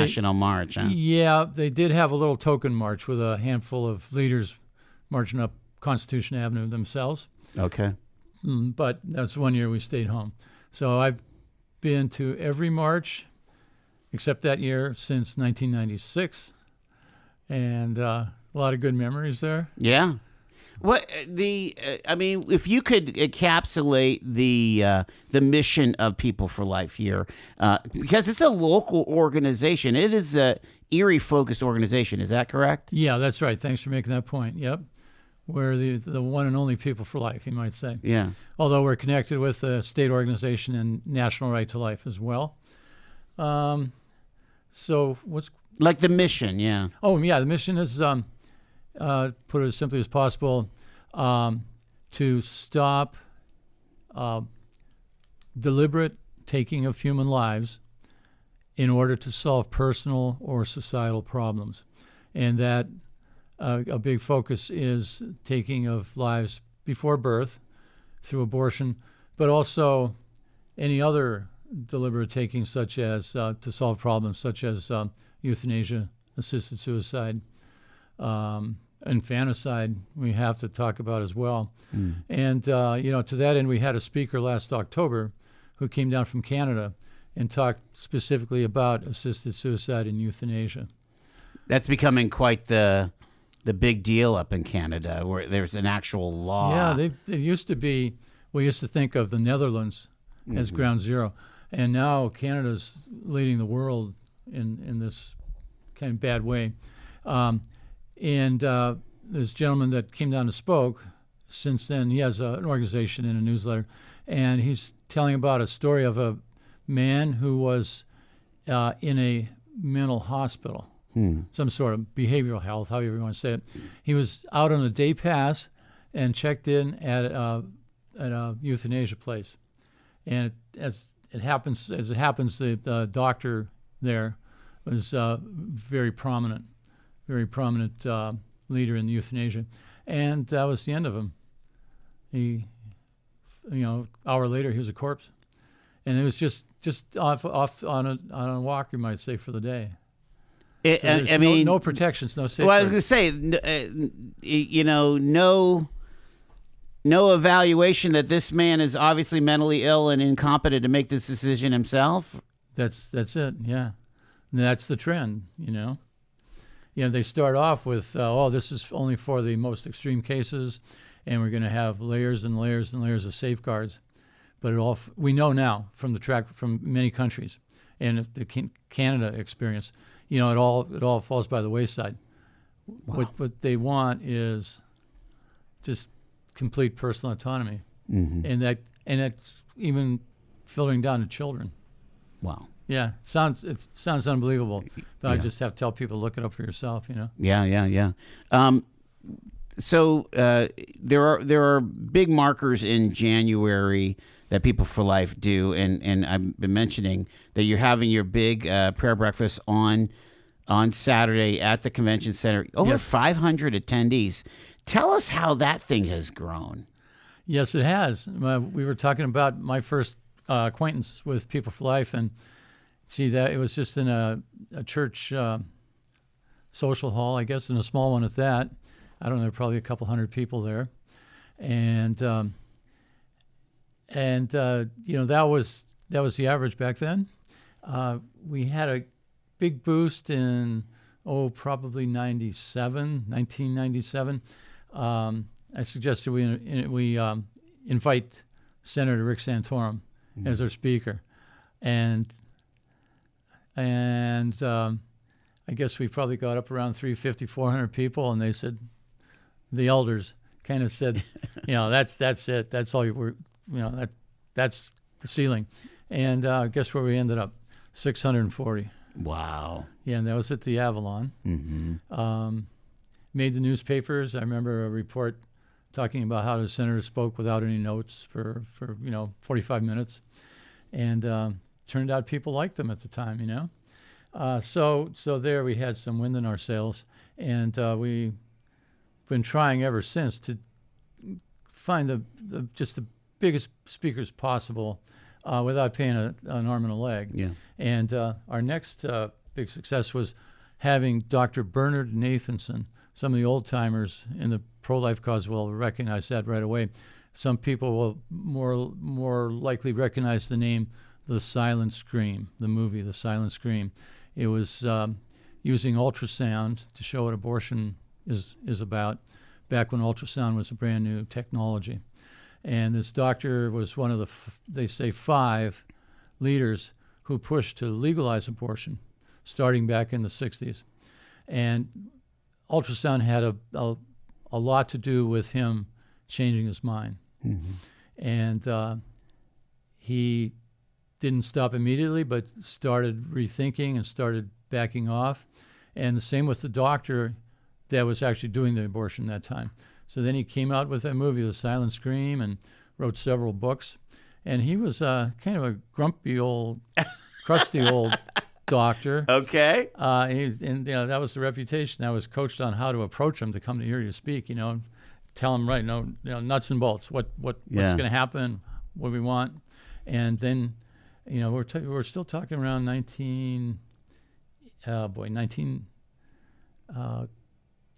national march, huh? Yeah, they did have a little token march with a handful of leaders marching up Constitution Avenue themselves. Okay. But that's one year we stayed home. So I've been to every march except that year since 1996, and a lot of good memories there. Yeah. What I mean, if you could encapsulate the mission of People for Life here, because it's a local organization. It is a Erie-focused organization. Is that correct? Yeah, that's right. Thanks for making that point. Yep. We're the one and only People for Life, you might say. Yeah. Although we're connected with the state organization and National Right to Life as well. So what's... Like the mission, yeah. Oh, yeah, the mission is... put it as simply as possible, to stop deliberate taking of human lives in order to solve personal or societal problems. And that a big focus is taking of lives before birth through abortion, but also any other deliberate taking, such as to solve problems such as euthanasia, assisted suicide, infanticide we have to talk about as well. And, to that end, we had a speaker last October who came down from Canada and talked specifically about assisted suicide and euthanasia. That's becoming quite the big deal up in Canada, where there's an actual law. Yeah, they used to be, we used to think of the Netherlands as ground zero. And now Canada's leading the world in this kind of bad way. And this gentleman that came down and spoke, since then he has an organization and a newsletter, and he's telling about a story of a man who was in a mental hospital, some sort of behavioral health, however you want to say it. He was out on a day pass and checked in at a euthanasia place, and as it happens, the doctor there was very prominent leader in euthanasia, and that was the end of him. He, hour later, he was a corpse, and it was just off on a walk, you might say, for the day. I mean, no protections, no safety. Well, I was going to say, no evaluation that this man is obviously mentally ill and incompetent to make this decision himself. That's it. Yeah, and that's the trend. They start off with, this is only for the most extreme cases, and we're going to have layers and layers and layers of safeguards. But we know now from many countries and the Canada experience, it all falls by the wayside. Wow. What they want is just complete personal autonomy, and that's even filtering down to children. Wow. Yeah, it sounds unbelievable, but I just have to tell people, look it up for yourself, Yeah. So there are big markers in January that People for Life do, and I've been mentioning that you're having your big prayer breakfast on Saturday at the convention center. Over 500 attendees. Tell us how that thing has grown. Yes, it has. We were talking about my first acquaintance with People for Life, and see that it was just in a church social hall, I guess, in a small one at that. I don't know, probably a couple hundred people there, and that was the average back then. We had a big boost in probably 1997. I suggested we invite Senator Rick Santorum as our speaker, and I guess we probably got up around 350, 400 people, and they said, the elders kind of said, that's it. That's all that's the ceiling. And guess where we ended up? 640. Wow. Yeah, and that was at the Avalon. Made the newspapers. I remember a report talking about how the senator spoke without any notes for 45 minutes. And turned out people liked them at the time, So there we had some wind in our sails, and we've been trying ever since to find the biggest speakers possible without paying an arm and a leg. Yeah. And our next big success was having Dr. Bernard Nathanson. Some of the old-timers in the pro-life cause will recognize that right away. Some people will more likely recognize the name The Silent Scream, the movie The Silent Scream. It was using ultrasound to show what abortion is about, back when ultrasound was a brand new technology. And this doctor was one of the, they say, 5 leaders who pushed to legalize abortion, starting back in the 60s. And ultrasound had a lot to do with him changing his mind. Mm-hmm. And he didn't stop immediately, but started rethinking and started backing off. And the same with the doctor that was actually doing the abortion that time. So then he came out with that movie, The Silent Scream, and wrote several books. And he was kind of a grumpy old, crusty old doctor. Okay. That was the reputation. I was coached on how to approach him to come to Erie to speak. Tell him right, nuts and bolts. What's going to happen? What we want, and then, we're still talking around 19. Late 90s.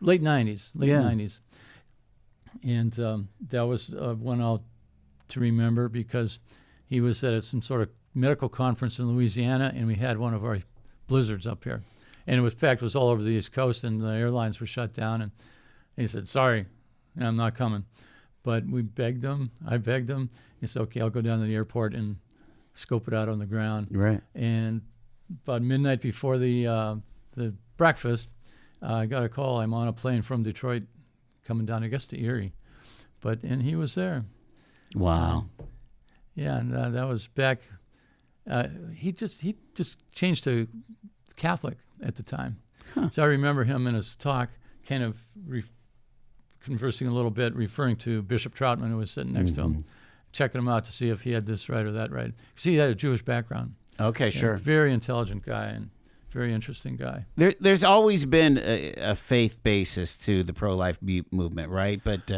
Late 90s, and that was one out to remember, because he was at some sort of medical conference in Louisiana, and we had one of our blizzards up here. And in fact, it was all over the East Coast, and the airlines were shut down. And he said, sorry, I'm not coming. But we begged him. I begged him. He said, okay, I'll go down to the airport and scope it out on the ground. Right. And about midnight before the breakfast, I got a call. I'm on a plane from Detroit coming down, I guess, to Erie. And he was there. Wow. And that was back. He just changed to Catholic at the time. Huh. So I remember him in his talk kind of conversing a little bit, referring to Bishop Troutman, who was sitting next to him, checking him out to see if he had this right or that right. Because he had a Jewish background. Okay, sure. Very intelligent guy and very interesting guy. There's always been a faith basis to the pro-life movement, right? But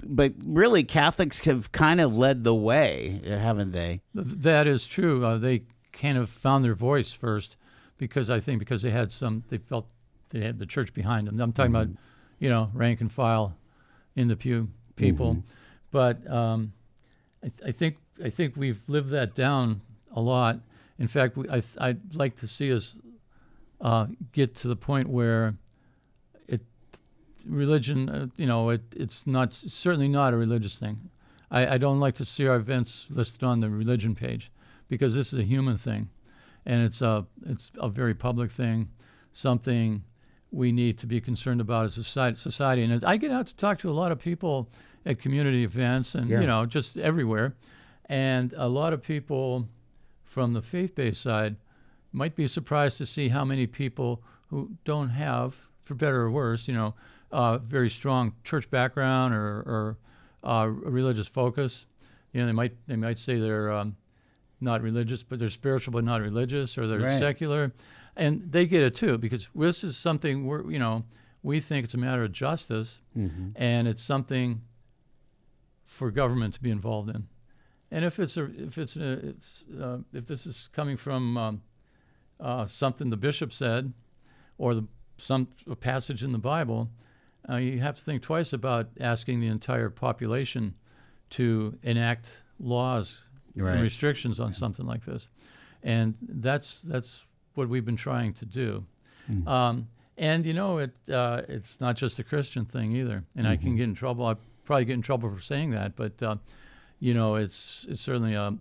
but really, Catholics have kind of led the way, haven't they? That is true. They kind of found their voice first, because they felt they had the church behind them. I'm talking about, rank and file, in the pew people. But I think we've lived that down a lot. In fact, I'd like to see us get to the point where religion, it's certainly not a religious thing. I don't like to see our events listed on the religion page, because this is a human thing, and it's a very public thing, something we need to be concerned about as a society. And I get out to talk to a lot of people at community events and just everywhere, and a lot of people from the faith-based side might be surprised to see how many people who don't have, for better or worse, very strong church background or a religious focus. They might say they're not religious, but they're spiritual but not religious, or they're secular, and they get it too, because this is something we think it's a matter of justice, and it's something for government to be involved in. And if this is coming from something the bishop said, or a passage in the Bible, you have to think twice about asking the entire population to enact laws and restrictions on something like this. And that's what we've been trying to do. And it's not just a Christian thing either. And I can get in trouble. I probably get in trouble for saying that, but it's certainly a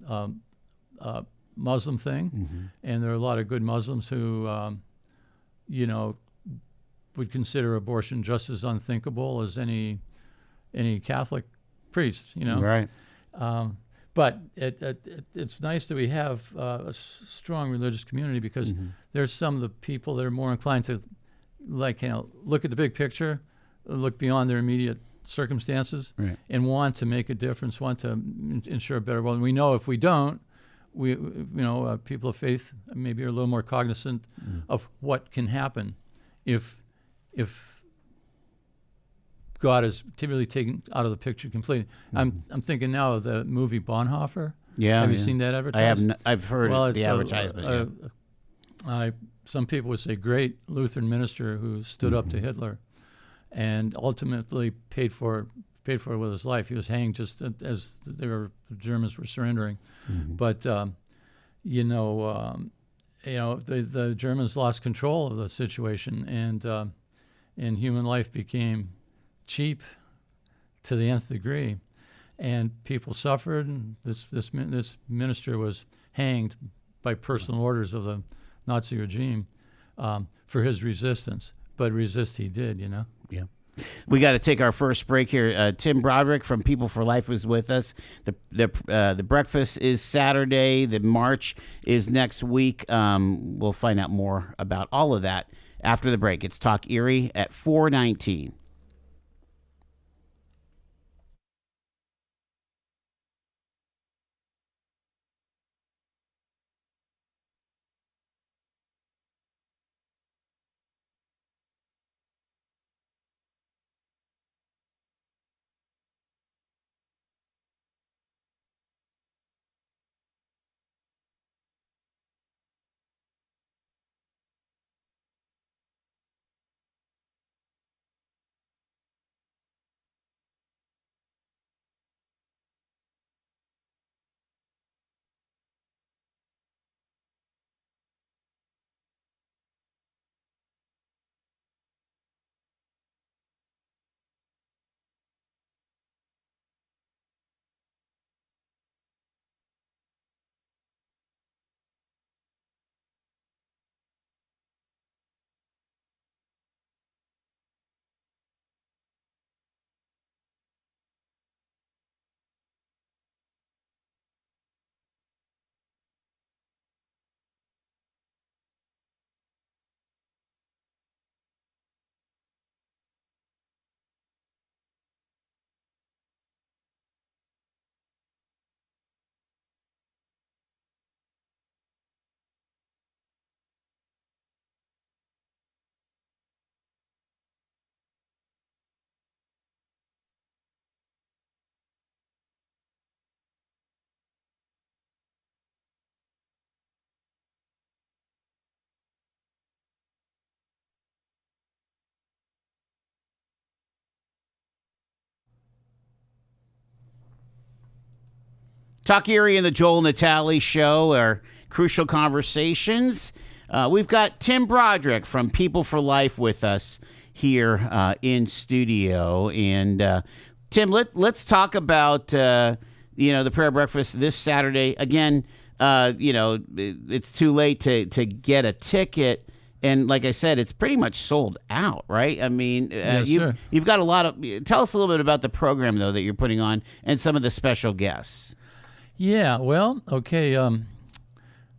Muslim thing, and there are a lot of good Muslims who, would consider abortion just as unthinkable as any Catholic priest, Right. But it's nice that we have a strong religious community, because there's some of the people that are more inclined to, look at the big picture, look beyond their immediate circumstances, and want to make a difference, want to ensure a better world. And we know if we don't, people of faith maybe are a little more cognizant of what can happen if God is really taken out of the picture completely. I'm thinking now of the movie Bonhoeffer. Yeah. Have you seen that advertised? I've heard the advertisement. some people would say great Lutheran minister who stood up to Hitler, and ultimately paid for it with his life. He was hanged just as the Germans were surrendering. But the Germans lost control of the situation, and human life became cheap to the nth degree, and people suffered. And this minister was hanged by personal orders of the Nazi regime for his resistance. But resist he did, Yeah. We got to take our first break here. Tim Broderick from People for Life was with us. The breakfast is Saturday. The march is next week. We'll find out more about all of that after the break. It's Talk Erie at 4:19. Talk Erie and the Joel Natale Show are crucial conversations. We've got Tim Broderick from People for Life with us here in studio. And Tim, let's talk about the prayer breakfast this Saturday. Again, it's too late to get a ticket. And like I said, it's pretty much sold out, right? I mean, Yes, sir. you've got a lot of. Tell us a little bit about the program, though, that you're putting on and some of the special guests. Yeah, well, okay.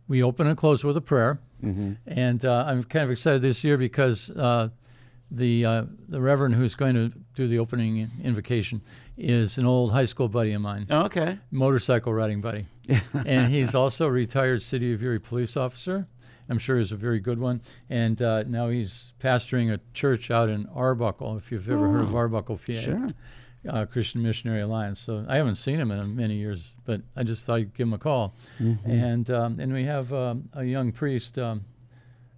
We open and close with a prayer, and I'm kind of excited this year because the Reverend who's going to do the opening invocation is an old high school buddy of mine. Oh, okay. Motorcycle riding buddy, and he's also a retired City of Erie police officer. I'm sure he's a very good one, and now he's pastoring a church out in Arbuckle. If you've ever heard of Arbuckle, PA. Sure. Christian Missionary Alliance. So I haven't seen him in many years, but I just thought I'd give him a call. And we have a young priest,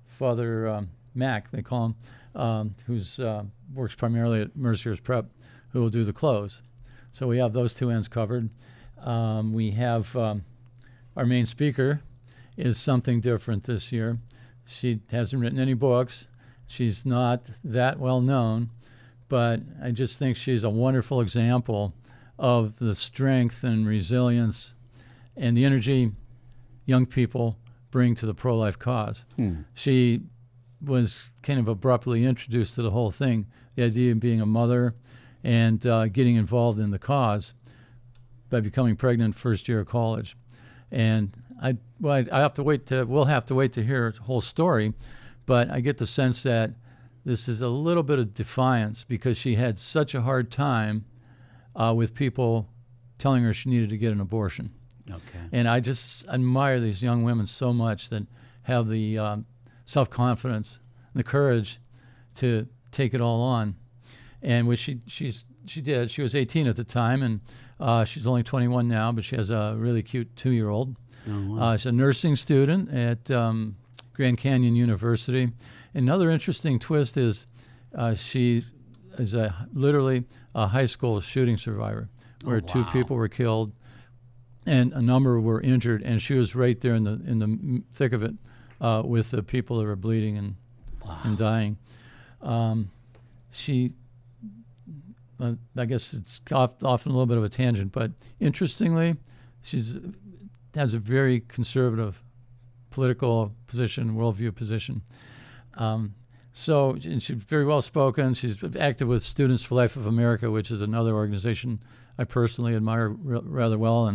Father Mac, they call him, who's works primarily at Mercier's Prep, who will do the close. So we have those two ends covered. We have our main speaker is something different this year. She hasn't written any books. She's not that well known, but I just think she's a wonderful example of the strength and resilience and the energy young people bring to the pro-life cause. She was kind of abruptly introduced to the whole thing, the idea of being a mother and getting involved in the cause by becoming pregnant first year of college. And we'll have to wait to hear her whole story, but I get the sense that this is a little bit of defiance because she had such a hard time with people telling her she needed to get an abortion. Okay. And I just admire these young women so much that have the self-confidence and the courage to take it all on. And which she did. She was 18 at the time, and she's only 21 now, but she has a really cute 2-year-old. Oh, wow. She's a nursing student at Grand Canyon University. Another interesting twist is she is literally a high school shooting survivor, where two people were killed and a number were injured, and she was right there in the thick of it with the people that were bleeding and dying. She, I guess it's often a little bit of a tangent, but interestingly, has a very conservative political position, worldview position. And she's very well spoken. She's active with Students for Life of America, which is another organization I personally admire rather well,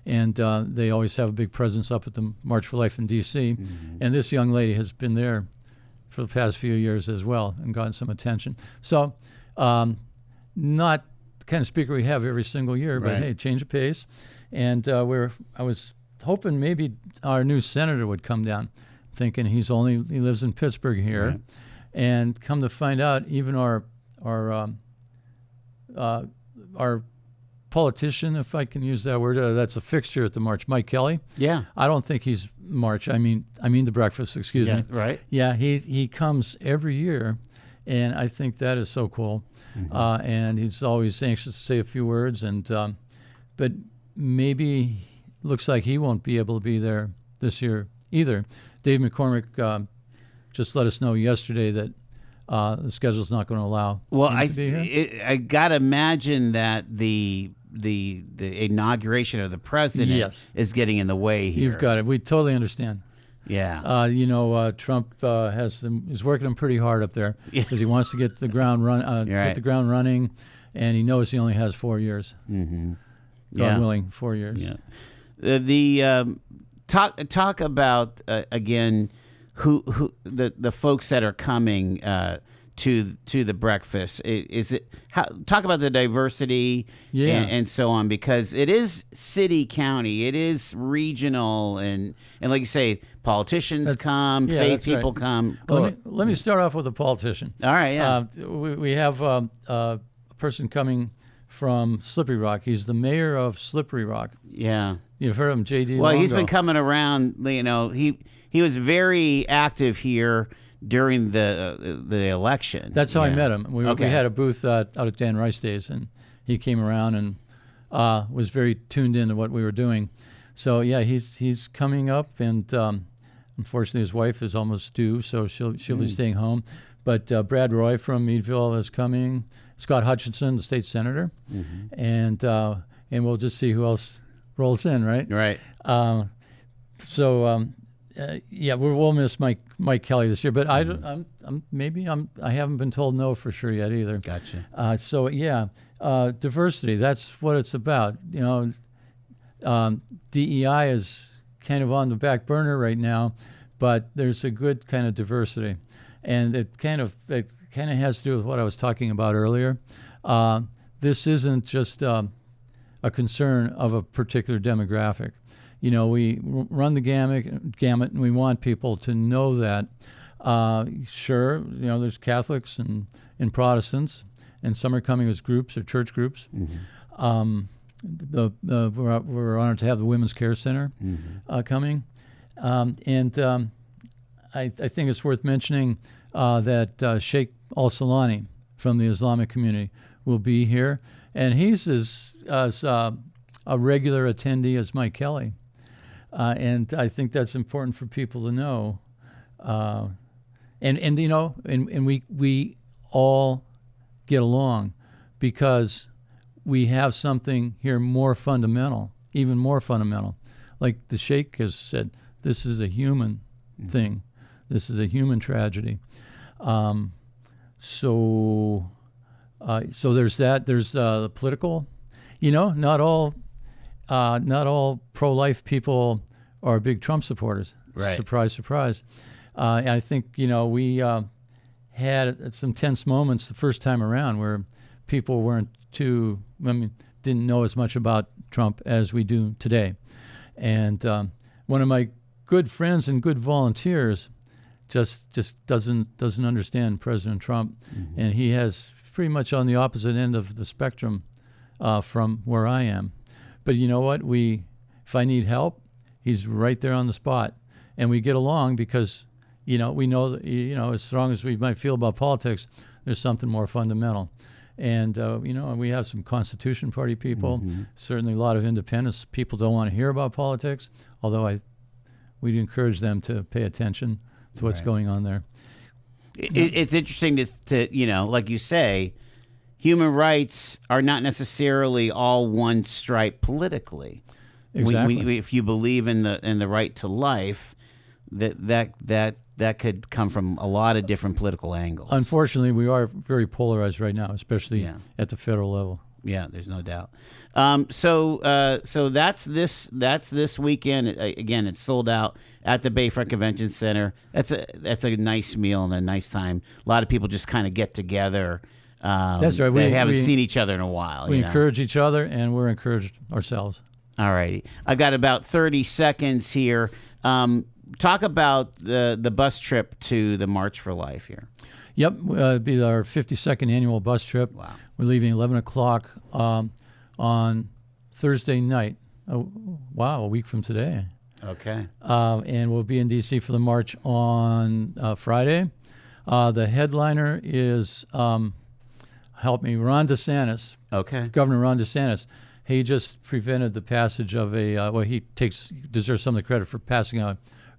and they always have a big presence up at the March for Life in D.C. Mm-hmm. And this young lady has been there for the past few years as well and gotten some attention. So, not the kind of speaker we have every single year, but hey, change of pace. And I was hoping maybe our new senator would come down, thinking he lives in Pittsburgh here. Right. And come to find out, even our politician, if I can use that word, that's a fixture at the March, Mike Kelly. Yeah. I don't think he's March. I mean the breakfast, excuse me. Right. Yeah, he comes every year, and I think that is so cool. Mm-hmm. And he's always anxious to say a few words, but maybe looks like he won't be able to be there this year either. Dave McCormick just let us know yesterday that the schedule's not going to allow him to be here. I got to imagine that the inauguration of the president is getting in the way here. You've got it. We totally understand. Yeah. Trump is working them pretty hard up there because he wants to get the ground get the ground running, and he knows he only has 4 years. Mm-hmm. God willing, 4 years. Yeah. Talk about again who the folks that are coming to the breakfast. Talk about the diversity and so on, because it is city county, it is regional, and like you say, politicians come, faith people come. Let me start off with a politician. All right, yeah. We have a person coming from Slippery Rock. He's the mayor of Slippery Rock. Yeah. You've heard of him, J.D. Well, Longo. he's been coming around. He was very active here during the election. That's how I met him. We had a booth out at Dan Rice Days, and he came around and was very tuned into what we were doing. So he's coming up, and unfortunately his wife is almost due, so she'll be staying home. But Brad Roy from Meadville is coming. Scott Hutchinson, the state senator, and we'll just see who else rolls in, right? Right. We'll miss Mike Kelly this year, but I haven't been told no for sure yet either. Gotcha. Diversity. That's what it's about. DEI is kind of on the back burner right now, but there's a good kind of diversity, and it kind of has to do with what I was talking about earlier. This isn't just a concern of a particular demographic. We run the gamut, and we want people to know that. Sure, there's Catholics and Protestants, and some are coming as groups or church groups. Mm-hmm. We're honored to have the Women's Care Center coming, and I think it's worth mentioning that Sheikh Al-Salani from the Islamic community will be here, and he's as a regular attendee as Mike Kelly. And I think that's important for people to know. And we all get along because we have something here more fundamental, even more fundamental. Like the Sheikh has said, this is a human thing. This is a human tragedy. So there's that. There's the political. Not all pro-life people are big Trump supporters. Right. Surprise, surprise. I think we had some tense moments the first time around where people didn't know as much about Trump as we do today. And one of my good friends and good volunteers just doesn't understand President Trump, and he has pretty much on the opposite end of the spectrum from where I am. But you know what? If I need help, he's right there on the spot, and we get along because we know that, as strong as we might feel about politics, there's something more fundamental. And, we have some Constitution Party people, certainly a lot of independents. People don't want to hear about politics, although we'd encourage them to pay attention to what's going on there. It's interesting to like you say, human rights are not necessarily all one stripe politically. Exactly. If you believe in the right to life, that could come from a lot of different political angles. Unfortunately, we are very polarized right now, especially at the federal level. Yeah, there's no doubt. So that's this weekend. Again, it's sold out at the Bayfront Convention Center. That's a nice meal and a nice time. A lot of people just kind of get together. That's right. They haven't seen each other in a while. We encourage each other, and we're encouraged ourselves. All righty. I've got about 30 seconds here. Talk about the bus trip to the March for Life here. Yep, it'll be our 52nd annual bus trip. Wow. We're leaving 11 o'clock on Thursday night. Oh, wow, a week from today. Okay. And we'll be in D.C. for the march on Friday. The headliner is, help me, Ron DeSantis. Okay. Governor Ron DeSantis. He just prevented the passage of he deserves some of the credit for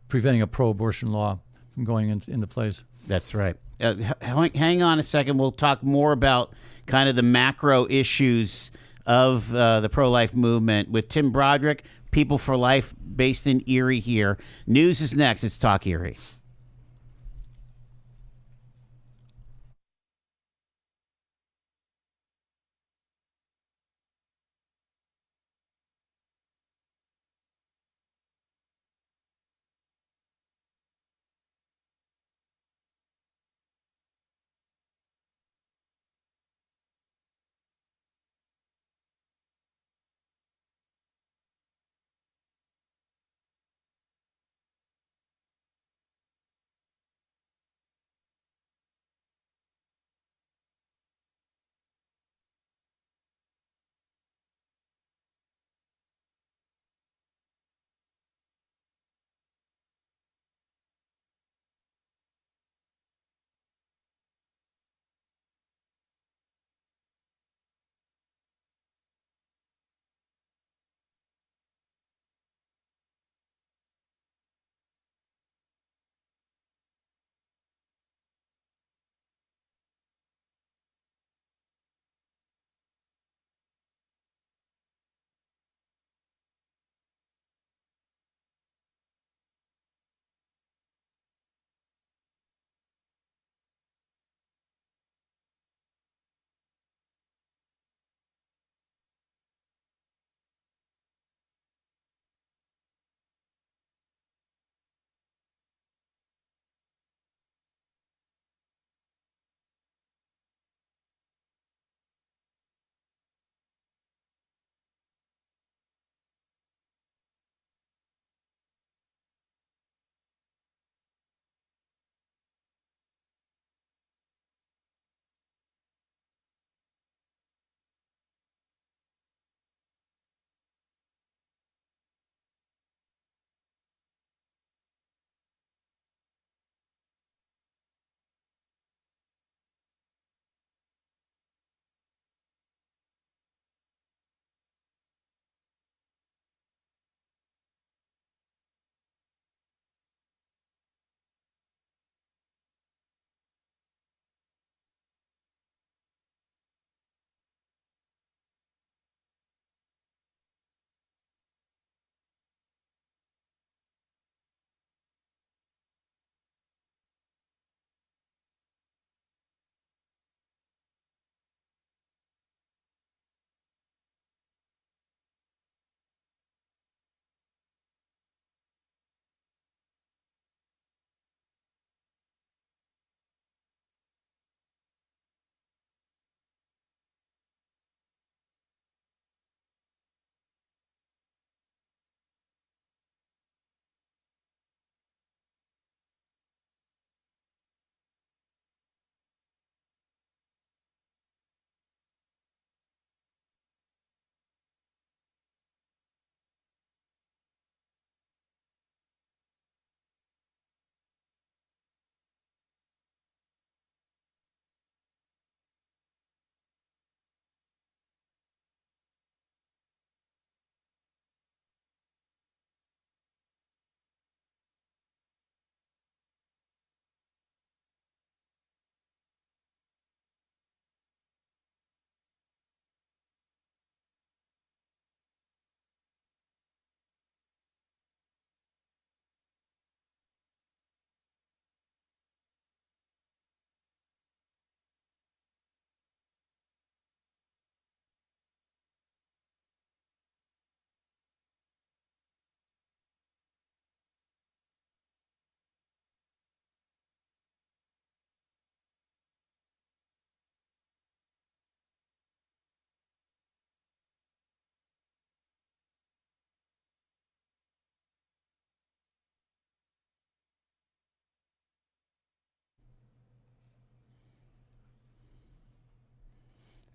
preventing a pro-abortion law from going into place. That's right. Hang on a second. We'll talk more about kind of the macro issues of the pro-life movement with Tim Broderick, People for Life, based in Erie here. News is next. It's Talk Erie.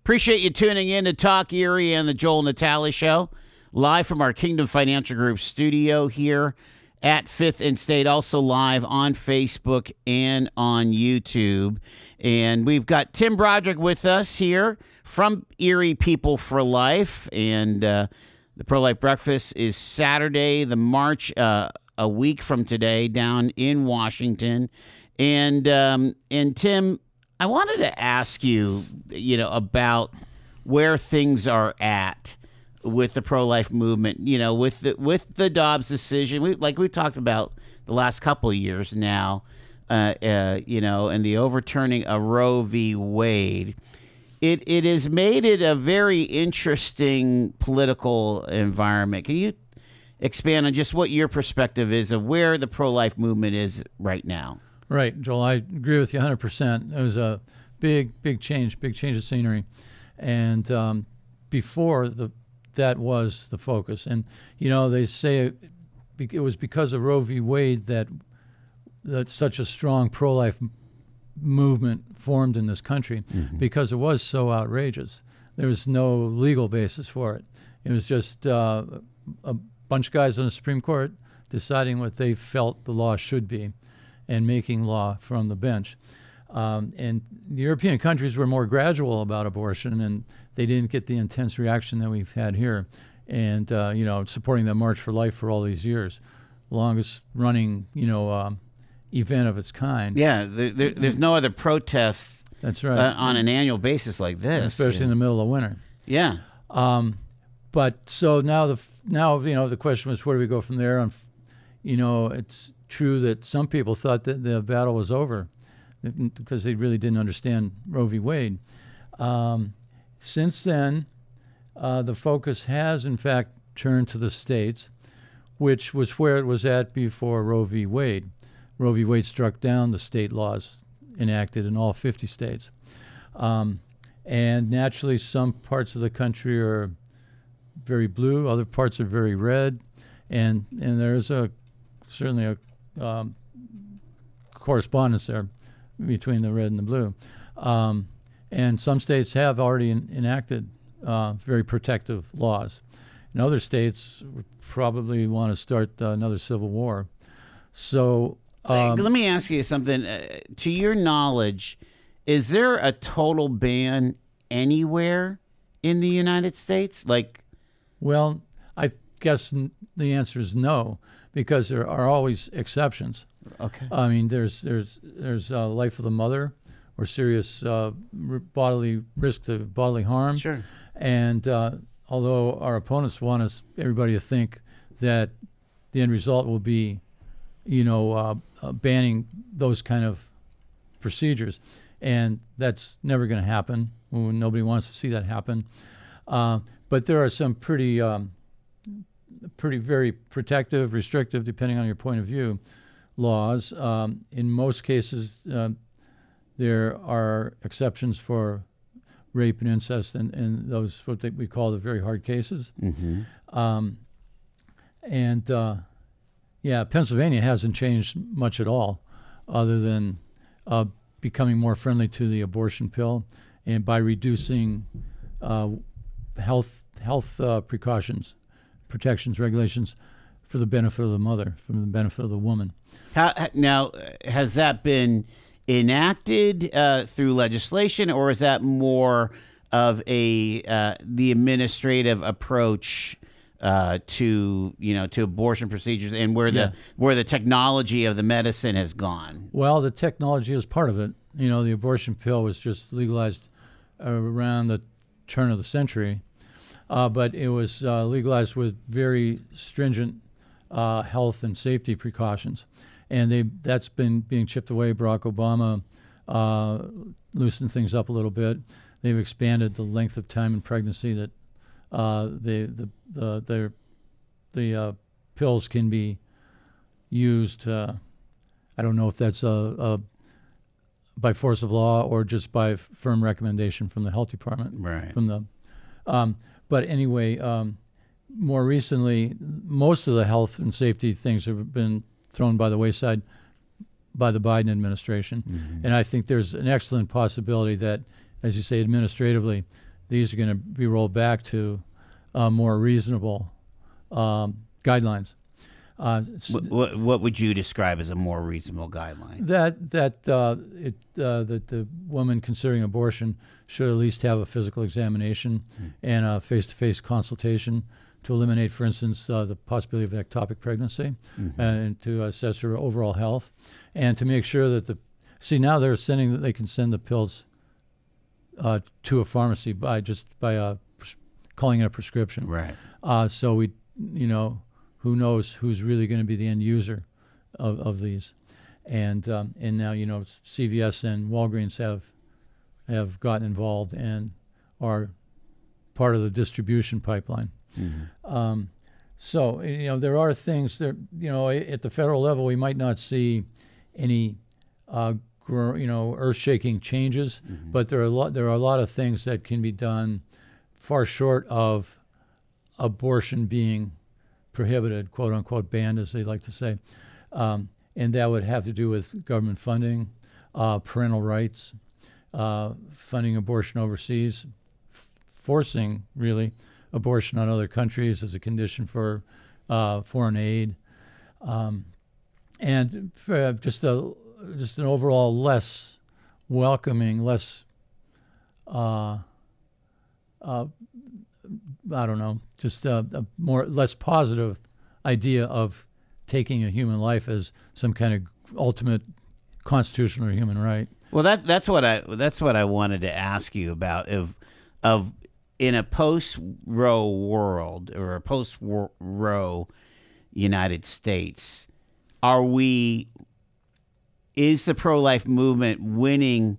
Appreciate you tuning in to Talk Erie and the Joel Natale Show, live from our Kingdom Financial Group studio here at 5th and State, also live on Facebook and on YouTube. And we've got Tim Broderick with us here from Erie People for Life. And the Pro-Life Breakfast is Saturday, the March, a week from today, down in Washington. And Tim, I wanted to ask you, about where things are at with the pro-life movement. With the Dobbs decision, we've talked about the last couple of years now, and the overturning of Roe v. Wade. It has made it a very interesting political environment. Can you expand on just what your perspective is of where the pro-life movement is right now? Right, Joel, I agree with you 100%. It was a big change of scenery. And before, that was the focus. And, they say it was because of Roe v. Wade that such a strong pro-life movement formed in this country, because it was so outrageous. There was no legal basis for it. It was just a bunch of guys on the Supreme Court deciding what they felt the law should be and making law from the bench. And the European countries were more gradual about abortion, and they didn't get the intense reaction that we've had here. And, supporting the March for Life for all these years, longest running, event of its kind. Yeah, there's no other protests. That's right. On an annual basis like this. Especially in the middle of winter. Yeah. But so now the question was, where do we go from there? And it's true that some people thought that the battle was over because they really didn't understand Roe v. Wade. Since then, the focus has in fact turned to the states, which was where it was at before Roe v. Wade. Roe v. Wade struck down the state laws enacted in all 50 states. And naturally, some parts of the country are very blue, other parts are very red, and there's certainly a correspondence there between the red and the blue. And some states have already enacted very protective laws. And other states would probably want to start another civil war. So let me ask you something. To your knowledge, is there a total ban anywhere in the United States? Well, I guess the answer is no, because there are always exceptions. Okay. I mean, there's life of the mother, or serious bodily risk to bodily harm. Sure. And although our opponents want everybody to think that the end result will be, banning those kind of procedures, and that's never going to happen. Nobody wants to see that happen. But there are some pretty very protective, restrictive, depending on your point of view, laws. In most cases, there are exceptions for rape and incest and those what we call the very hard cases. Pennsylvania hasn't changed much at all, other than becoming more friendly to the abortion pill, and by reducing health precautions, protections, regulations for the benefit of the mother, for the benefit of the woman. Now, has that been enacted through legislation, or is that more of the administrative approach to abortion procedures, and where the technology of the medicine has gone? Well, the technology is part of it. The abortion pill was just legalized around the turn of the century, but it was legalized with very stringent health and safety precautions, and that's been being chipped away. Barack Obama loosened things up a little bit. They've expanded the length of time in pregnancy that the pills can be used. I don't know if that's by force of law or just by firm recommendation from the health department. Right. But anyway, more recently, most of the health and safety things have been thrown by the wayside by the Biden administration. And I think there's an excellent possibility that, as you say, administratively, these are going to be rolled back to more reasonable guidelines. What would you describe as a more reasonable guideline? That the woman considering abortion should at least have a physical examination and a face-to-face consultation to eliminate, for instance, the possibility of ectopic pregnancy, and to assess her overall health, and to make sure that now they're sending that they can send the pills to a pharmacy by calling it a prescription. Right. So we, who knows who's really going to be the end user of these, and now CVS and Walgreens have gotten involved and are part of the distribution pipeline. So there are things that at the federal level we might not see any earth-shaking changes, but there are a lot of things that can be done far short of abortion being prohibited, quote unquote banned, as they like to say, and that would have to do with government funding, parental rights, funding abortion overseas, forcing really abortion on other countries as a condition for foreign aid, and just an overall less welcoming, less less positive idea of taking a human life as some kind of ultimate constitutional or human right. Well, that's what I wanted to ask you about. Of in a post-Roe world or a post-Roe United States, is the pro-life movement winning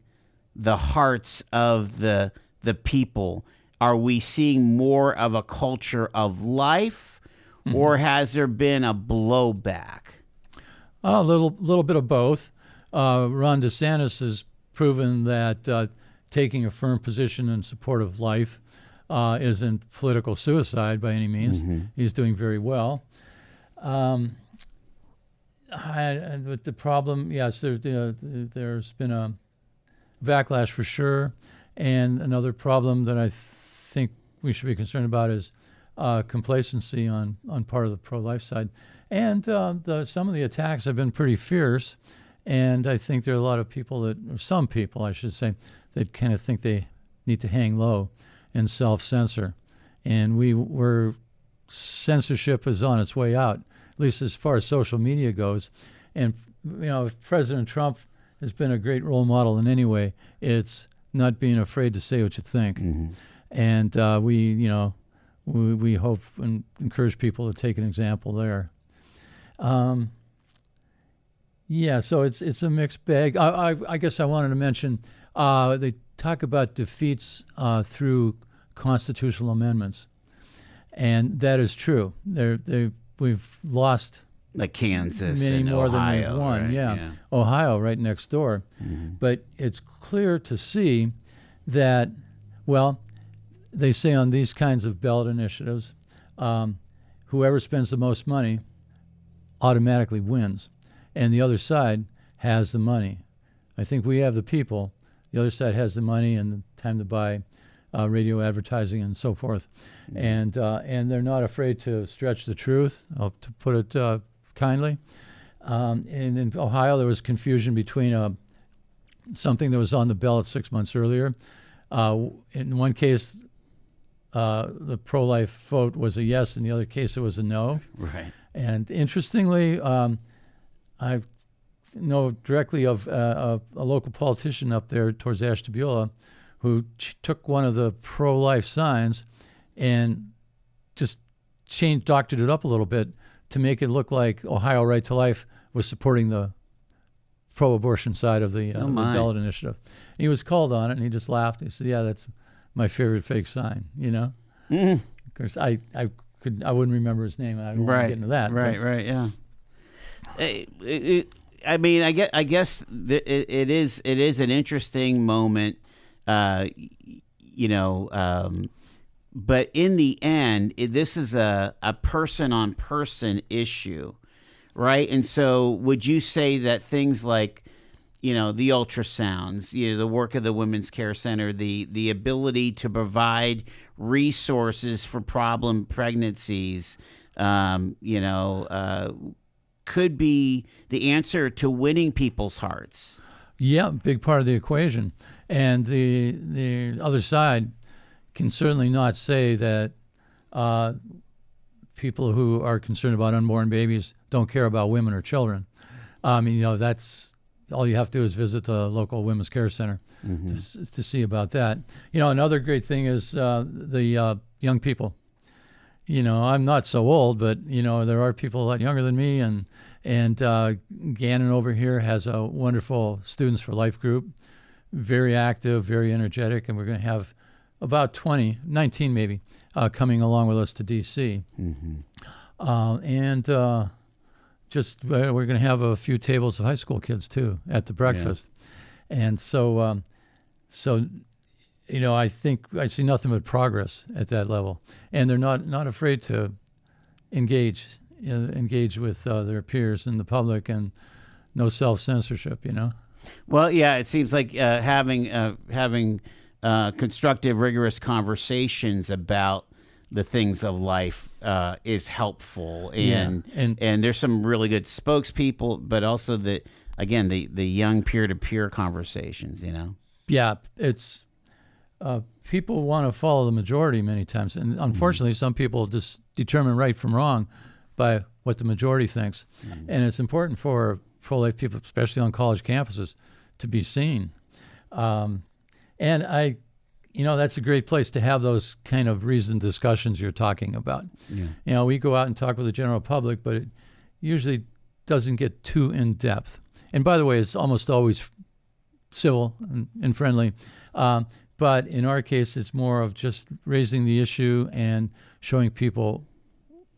the hearts of the people? Are we seeing more of a culture of life, or has there been a blowback? A little bit of both. Ron DeSantis has proven that taking a firm position in support of life isn't political suicide by any means. He's doing very well. But the problem, yes, there's been a backlash for sure. And another problem that I think we should be concerned about is complacency on part of the pro-life side. And some of the attacks have been pretty fierce. And I think there are a lot of people or some people, I should say, that kind of think they need to hang low and self-censor. And censorship is on its way out, at least as far as social media goes. And, if President Trump has been a great role model in any way, it's not being afraid to say what you think. And we hope and encourage people to take an example there. So it's a mixed bag. I guess I wanted to mention they talk about defeats through constitutional amendments, and that is true. We've lost like Kansas many and more Ohio, than we've won. Right? Yeah, Ohio right next door. But it's clear to see that, they say on these kinds of ballot initiatives, whoever spends the most money automatically wins, and the other side has the money. I think we have the people. The other side has the money and the time to buy radio advertising and so forth, and they're not afraid to stretch the truth, to put it kindly. And in Ohio, there was confusion between something that was on the ballot 6 months earlier. In one case, the pro-life vote was a yes. In the other case, it was a no. Right. And interestingly, I know directly of a local politician up there towards Ashtabula who took one of the pro-life signs and just doctored it up a little bit to make it look like Ohio Right to Life was supporting the pro-abortion side of the ballot initiative. And he was called on it, and he just laughed. He said, "Yeah, that's my favorite fake sign." Of course, I wouldn't remember his name. I don't want to get into that. Right. Yeah. I guess it is an interesting moment, but in the end, this is a person-on-person issue, right? And so would you say that things like, the ultrasounds, the work of the Women's Care Center, the ability to provide resources for problem pregnancies, could be the answer to winning people's hearts. Yeah, big part of the equation. And the other side can certainly not say that people who are concerned about unborn babies don't care about women or children. That's all you have to do is visit the local Women's Care Center to see about that. Another great thing is the young people. I'm not so old, but there are people a lot younger than me, and Gannon over here has a wonderful Students for Life group, very active, very energetic, and we're going to have about 19 maybe, coming along with us to D.C. We're going to have a few tables of high school kids too at the breakfast, and so I think I see nothing but progress at that level, and they're not afraid to engage with their peers in the public, and no self-censorship. Well, yeah, it seems like having constructive, rigorous conversations about the things of life is helpful, and there's some really good spokespeople, but also the young peer-to-peer conversations. Yeah, it's. People want to follow the majority many times, and unfortunately, some people just determine right from wrong by what the majority thinks. And it's important for pro-life people, especially on college campuses, to be seen. And that's a great place to have those kind of reasoned discussions you're talking about. Yeah. We go out and talk with the general public, but it usually doesn't get too in-depth. And by the way, it's almost always civil and friendly. But in our case, it's more of just raising the issue and showing people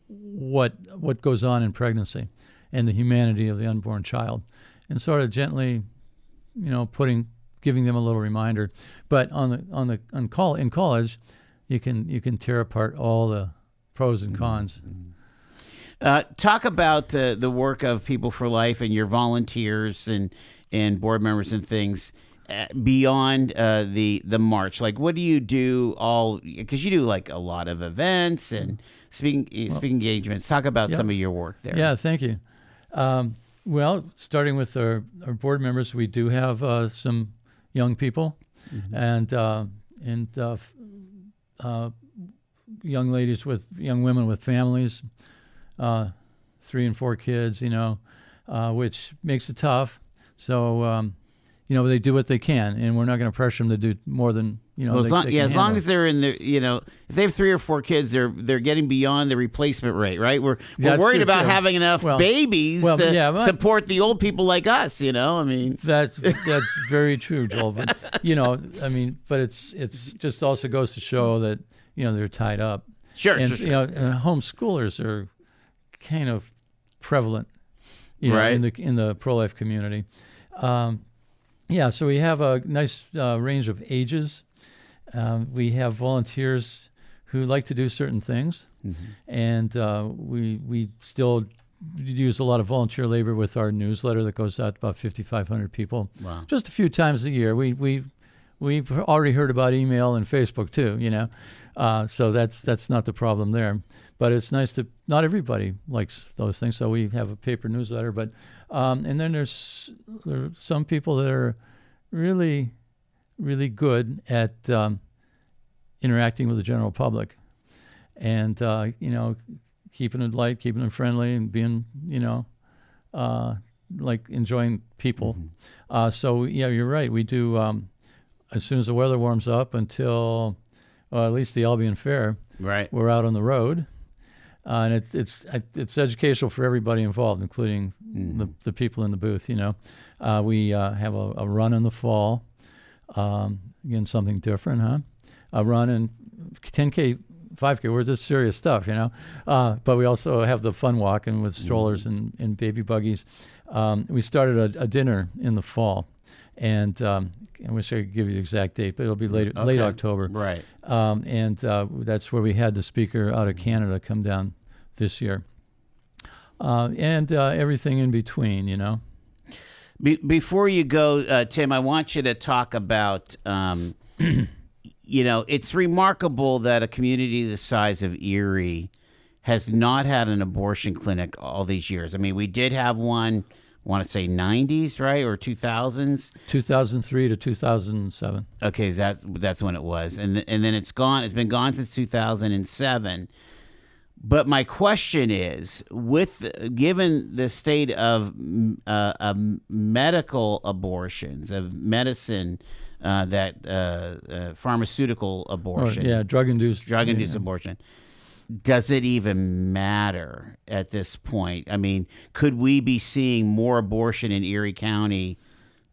what goes on in pregnancy and the humanity of the unborn child, and sort of gently, giving them a little reminder. But in college, you can tear apart all the pros and cons. Talk about the work of People for Life and your volunteers and board members and things. Beyond the march, like what do you do because you do like a lot of events and speaking engagements. Talk about some of your work there. Yeah, thank you. Well, starting with our board members, we do have some young people and young women with families, 3 and 4 kids, which makes it tough. So they do what they can, and we're not going to pressure them to do more than as long as they're in the if they have 3 or 4 kids, they're getting beyond the replacement rate, right? We're worried about having enough babies to support the old people like us. That's very true, Joel. But but it's just also goes to show that they're tied up. Sure. Homeschoolers are kind of prevalent, right, in the pro-life community. So we have a nice range of ages. We have volunteers who like to do certain things, and we still use a lot of volunteer labor with our newsletter that goes out to about 5,500 people. Wow. Just a few times a year. We've already heard about email and Facebook too, so that's not the problem there. But it's nice to, not everybody likes those things, so we have a paper newsletter. But and then there are some people that are really, really good at interacting with the general public, and keeping it light, keeping it friendly, and being enjoying people. So you're right. We do as soon as the weather warms up until at least the Albion Fair. Right. We're out on the road. And it's educational for everybody involved, including the people in the booth. We have a run in the fall, again something different, huh? A run in 10K, 5K. We're just serious stuff, But we also have the fun walking with strollers and baby buggies. We started a dinner in the fall, and I wish I could give you the exact date, but it'll be late October. Right. And that's where we had the speaker out of Canada come down this year. And everything in between, Before you go, Tim, I want you to talk about, it's remarkable that a community the size of Erie has not had an abortion clinic all these years. I mean, we did have one, I want to say 90s, right? Or 2000s? 2003 to 2007. Okay, so that's when it was. And then it's gone. It's been gone since 2007. But my question is, given the state of medical abortions, of medicine, pharmaceutical abortion, drug-induced abortion, does it even matter at this point? I mean, could we be seeing more abortion in Erie County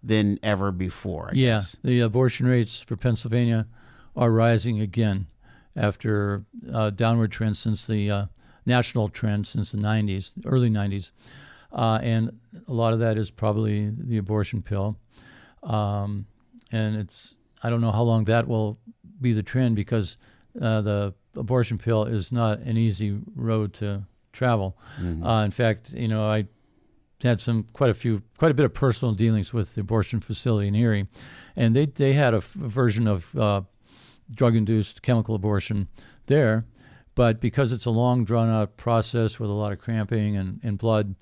than ever before? I guess? The abortion rates for Pennsylvania are rising again after downward trend since the national trend since the 90s, early 90s. And a lot of that is probably the abortion pill. And I don't know how long that will be the trend, because the abortion pill is not an easy road to travel. Mm-hmm. In fact, I had quite a bit of personal dealings with the abortion facility in Erie, and they had a version of drug-induced chemical abortion there, but because it's a long, drawn-out process with a lot of cramping and blood,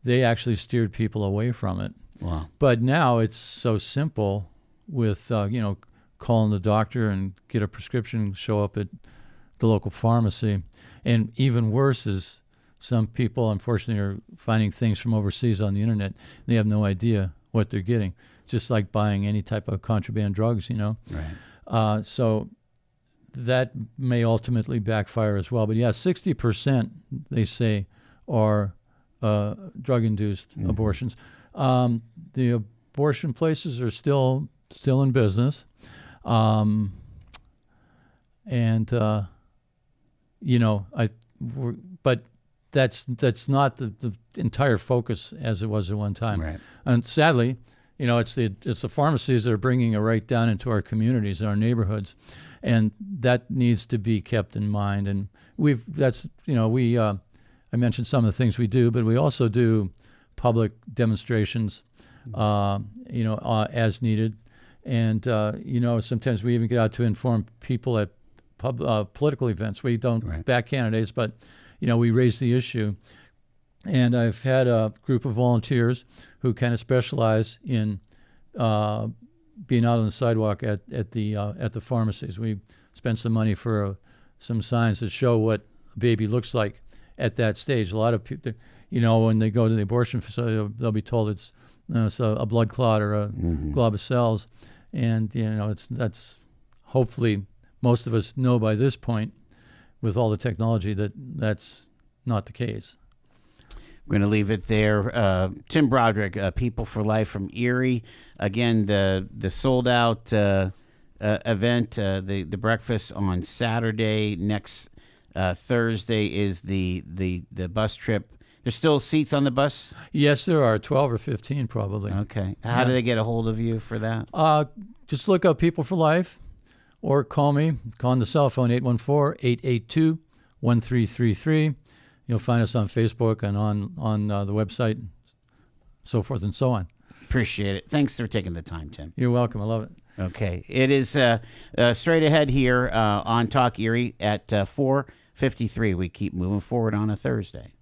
they actually steered people away from it. Wow! But now it's so simple with calling the doctor and get a prescription, show up at the local pharmacy. And even worse is some people, unfortunately, are finding things from overseas on the internet. They have no idea what they're getting. It's just like buying any type of contraband drugs, Right. So that may ultimately backfire as well. But yeah, 60%, they say, are drug-induced abortions. The abortion places are still in business. But that's not the entire focus as it was at one time. Right. And sadly, it's the pharmacies that are bringing it right down into our communities, our neighborhoods, and that needs to be kept in mind. And I mentioned some of the things we do, but we also do public demonstrations, as needed. And, sometimes we even get out to inform people at political events. We don't back candidates, but, we raise the issue. And I've had a group of volunteers who kind of specialize in being out on the sidewalk at the pharmacies. We spent some money for some signs that show what a baby looks like at that stage. A lot of people, when they go to the abortion facility, they'll be told it's a blood clot or a glob of cells. And, that's hopefully most of us know by this point, with all the technology, that that's not the case. We're going to leave it there. Tim Broderick, People for Life from Erie. Again, the sold out event, the breakfast on Saturday. Next Thursday is the bus trip. There's still seats on the bus? Yes, there are 12 or 15 probably. Okay. How do they get a hold of you for that? Just look up People for Life, or call me. Call on the cell phone, 814-882-1333. You'll find us on Facebook and on the website, so forth and so on. Appreciate it. Thanks for taking the time, Tim. You're welcome. I love it. Okay. It is straight ahead here on Talk Erie at 4:53. We keep moving forward on a Thursday.